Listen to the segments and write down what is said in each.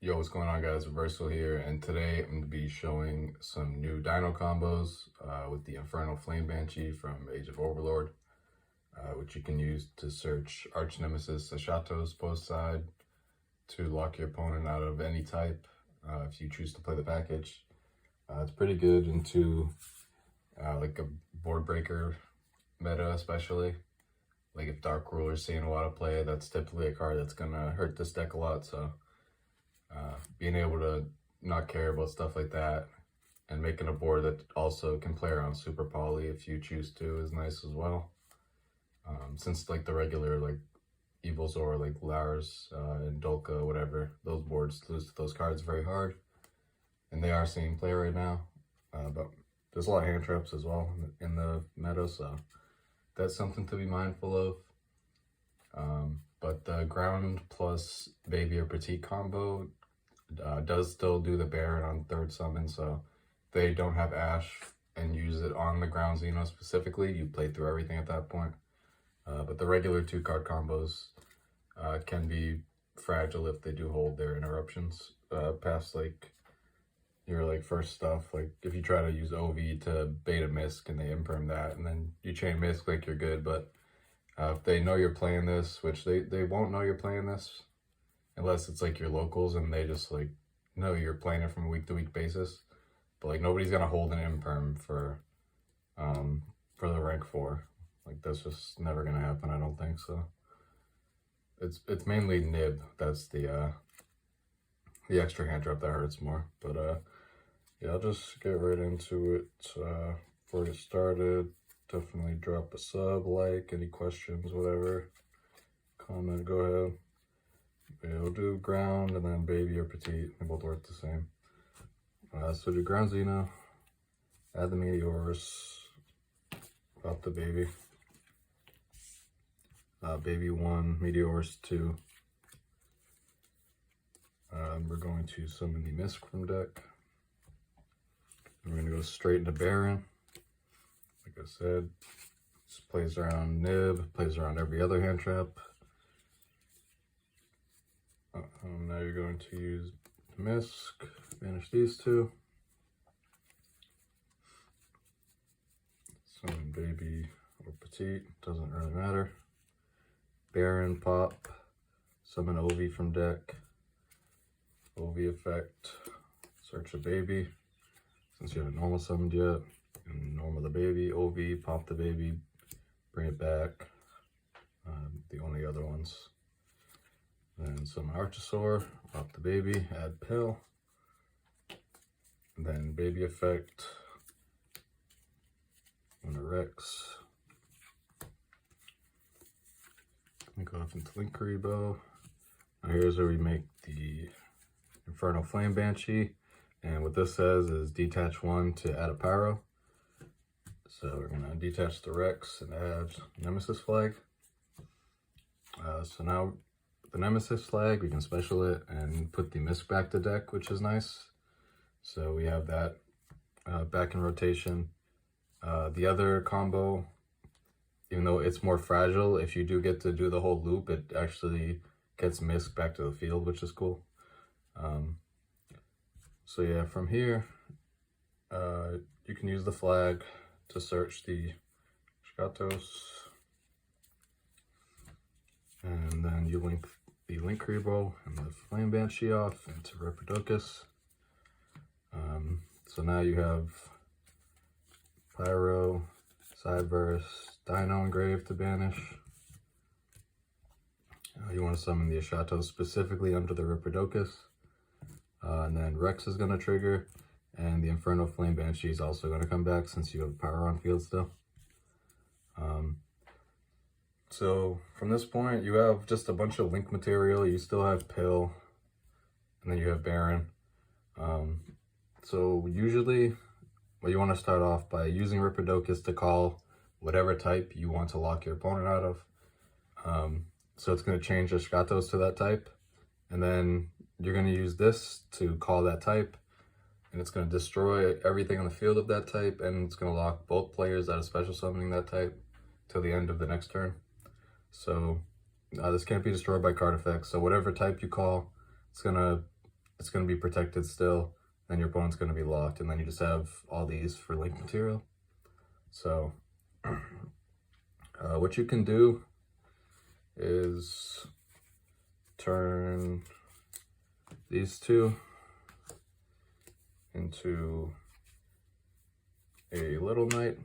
Yo, what's going on, guys? Reversal here, and today I'm going to be showing some new Dino combos with the Infernal Flame Banshee from Age of Overlord, which you can use to search Arch Nemesis Ashatos post side to lock your opponent out of any type if you choose to play the package. It's pretty good into like a board breaker meta, especially. Like if Dark Ruler's seeing a lot of play, that's typically a card that's going to hurt this deck a lot, so being able to not care about stuff like that and making a board that also can play around Super Poly if you choose to is nice as well. Since like the regular like Evils or like Lars and Dolka, whatever, those boards lose to those cards very hard, and they are seeing play right now. But there's a lot of hand traps as well in the meta, so that's something to be mindful of. But the ground plus baby or petite combo does still do the Baron on third summon, so they don't have Ash and use it on the ground Xeno specifically. You play through everything at that point. But the regular 2-card combos can be fragile if they do hold their interruptions past like your like first stuff. Like if you try to use OV to beta Misk and they imperm that and then you chain Misk, like you're good. But if they know you're playing this, which they won't know you're playing this unless it's like your locals and they just like know you're playing it from a week to week basis. But like nobody's gonna hold an imperm for the rank 4. Like that's just never gonna happen, I don't think. So it's mainly nib that's the extra hand trap that hurts more. But yeah, I'll just get right into it. Before we get started, definitely drop a sub, like, any questions, whatever, comment, go ahead. Yeah, we'll do ground and then baby or petite. They both work the same. So do ground Xeno, add the Meteors, pop the baby. Baby 1, Meteors 2. We're going to summon the Misk from deck. We're going to go straight into Baron. Like I said, this plays around Nib, plays around every other hand trap. Now you're going to use Misk, banish these two. Summon baby or petite, doesn't really matter. Baron pop, summon OV from deck. OV effect, search a baby. Since you haven't normal summoned yet, and normal the baby, OV, pop the baby, bring it back. The only other ones. Then summon Archosaur, pop the baby, add pill. And then baby effect, on a Rex. Go off into Linkuriboh. Now here's where we make the Infernal Flame Banshee. And what this says is detach 1 to add a pyro. So we're gonna detach the Rex and add Nemesis flag. So now the Nemesis flag, we can special it and put the Misk back to deck, which is nice. So we have that back in rotation. The other combo, even though it's more fragile, if you do get to do the whole loop, it actually gets Misk back to the field, which is cool. So yeah, from here, you can use the flag to search the Ashatos. And then you link the Linkuriboh and the Flame Banshee off into Reprodocus. So now you have Pyro, Sideburst, Dino Engrave to banish. You want to summon the Ashatos specifically under the Reprodocus. And then Rex is going to trigger, and the Infernal Flame Banshee is also going to come back since you have power on field still. So from this point, you have just a bunch of link material. You still have Pill, and then you have Baron. So usually, you want to start off by using Reprodocus to call whatever type you want to lock your opponent out of. So it's going to change the Ashatos to that type, and then you're going to use this to call that type, and it's going to destroy everything on the field of that type, and it's going to lock both players out of special summoning that type till the end of the next turn. So this can't be destroyed by card effects, so whatever type you call, it's going to it's going to be protected still, then your opponent's going to be locked, and then you just have all these for link material. So what you can do is turn these two into a little knight,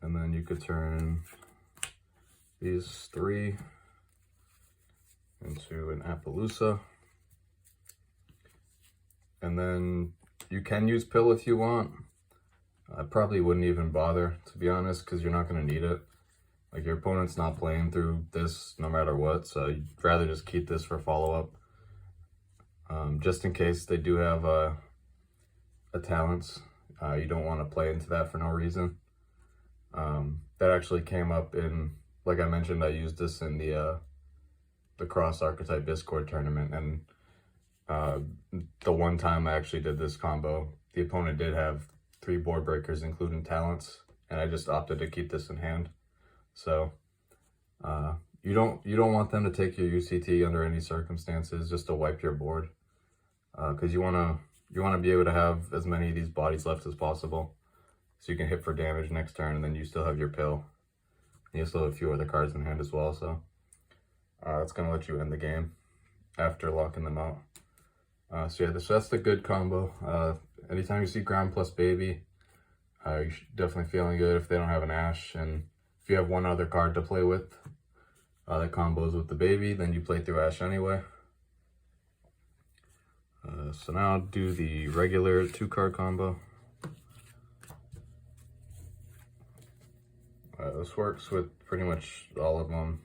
and then you could turn these three into an Appaloosa, and then you can use pill if you want. I probably wouldn't even bother, to be honest, because you're not going to need it. Like, your opponent's not playing through this no matter what, so you'd rather just keep this for follow-up. Just in case they do have a talents, you don't want to play into that for no reason. That actually came up in, like I mentioned, I used this in the Cross Archetype Discord tournament, and the one time I actually did this combo, the opponent did have 3 board breakers, including talents, and I just opted to keep this in hand. So you don't want them to take your UCT under any circumstances, just to wipe your board, because you want to be able to have as many of these bodies left as possible, so you can hit for damage next turn, and then you still have your pill. And you still have a few other cards in hand as well, so that's gonna let you end the game after locking them out. So yeah, that's the good combo. Anytime you see ground plus baby, you're definitely feeling good if they don't have an Ash, and if you have one other card to play with that combos with the baby, then you play through Ash anyway. So now I'll do the regular 2-card combo. This works with pretty much all of them.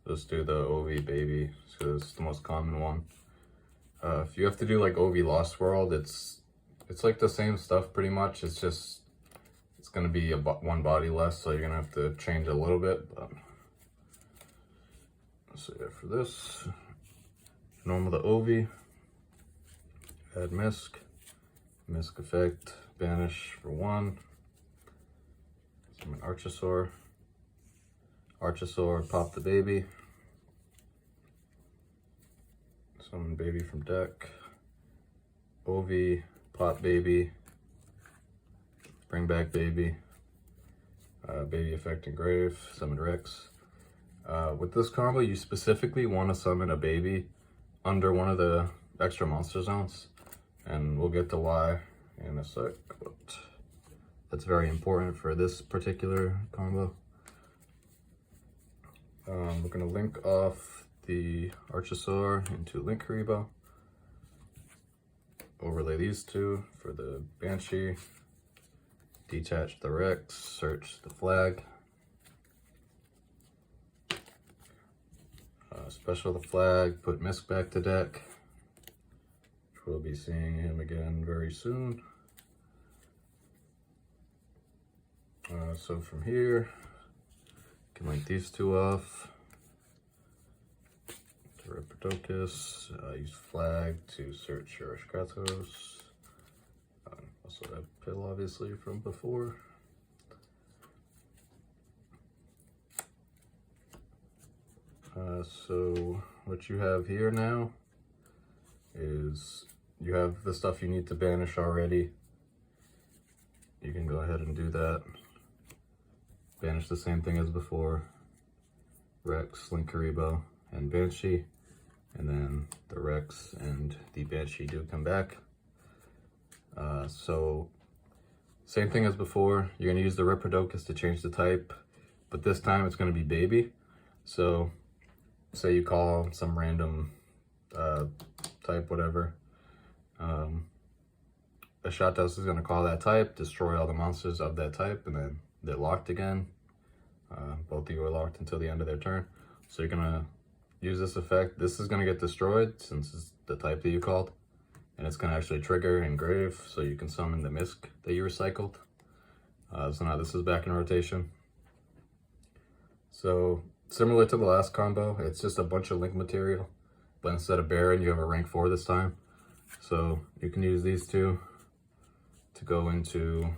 Just do the OV baby, because it's the most common one. If you have to do like OV Lost World, it's like the same stuff pretty much. It's just, it's going to be one body less, so you're going to have to change a little bit. But so yeah, for this, normal the OV, add Misk effect, banish for 1. Summon Archosaur, pop the baby. Summon baby from deck. OV, pop baby. Bring back baby. Baby effect engrave. Summon Rex. With this combo, you specifically want to summon a baby under one of the extra monster zones, and we'll get to why in a sec, but that's very important for this particular combo. We're going to link off the Archosaur into Link Karibo. Overlay these two for the Banshee. Detach the Rex, search the flag. Special the flag, put Misk back to deck. We'll be seeing him again very soon. So from here, you can link these two off. To Reprodocus, use flag to search your Kratos. Also that pill obviously from before. So what you have here now is you have the stuff you need to banish already. You can go ahead and do that. Banish the same thing as before. Rex, Link Karibo, and Banshee. And then the Rex and the Banshee do come back. So same thing as before. You're going to use the Reprodocus to change the type, but this time it's going to be baby. So say you call some random type, whatever. A shot dust is going to call that type, destroy all the monsters of that type, and then they're locked again. Both of you are locked until the end of their turn. So you're going to use this effect. This is going to get destroyed since it's the type that you called. And it's going to actually trigger engrave, so you can summon the Misk that you recycled. So now this is back in rotation. So similar to the last combo, it's just a bunch of link material. But instead of Baron, you have a rank 4 this time. So you can use these two to go into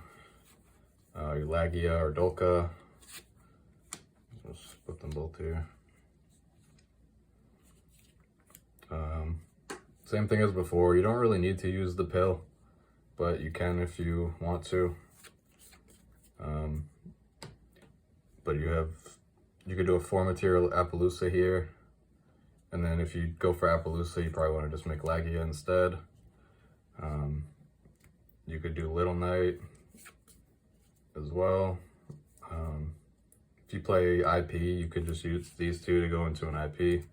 your Lagia or Dolka. Let's put them both here. Same thing as before, you don't really need to use the pill, but you can if you want to. But you could do a 4 material Appaloosa here, and then if you go for Appaloosa, you probably want to just make Lagia instead. You could do Little Knight as well. If you play IP, you could just use these two to go into an IP.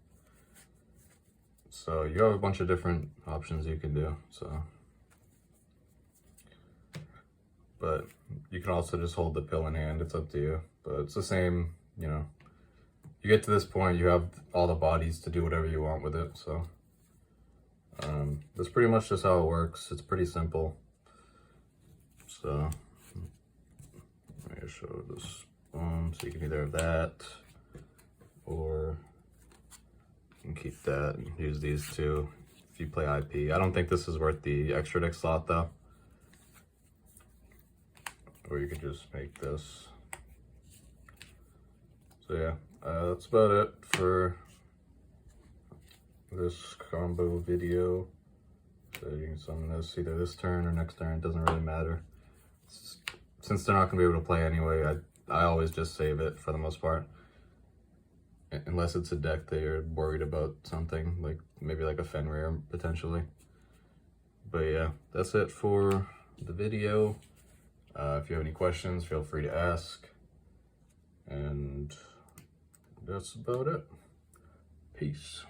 So you have a bunch of different options you can do. But you can also just hold the pill in hand, it's up to you. But it's the same, you know, you get to this point, you have all the bodies to do whatever you want with it. So that's pretty much just how it works. It's pretty simple. So I'm gonna show this one, so you can either have that, or you can keep that and use these two if you play IP. I don't think this is worth the extra deck slot though. Or you could just make this. So yeah, that's about it for this combo video. So you can summon this either this turn or next turn, it doesn't really matter. Since they're not going to be able to play anyway, I always just save it for the most part. Unless it's a deck that you're worried about something, like maybe like a Fenrir potentially. But yeah, that's it for the video. If you have any questions, feel free to ask. And that's about it. Peace.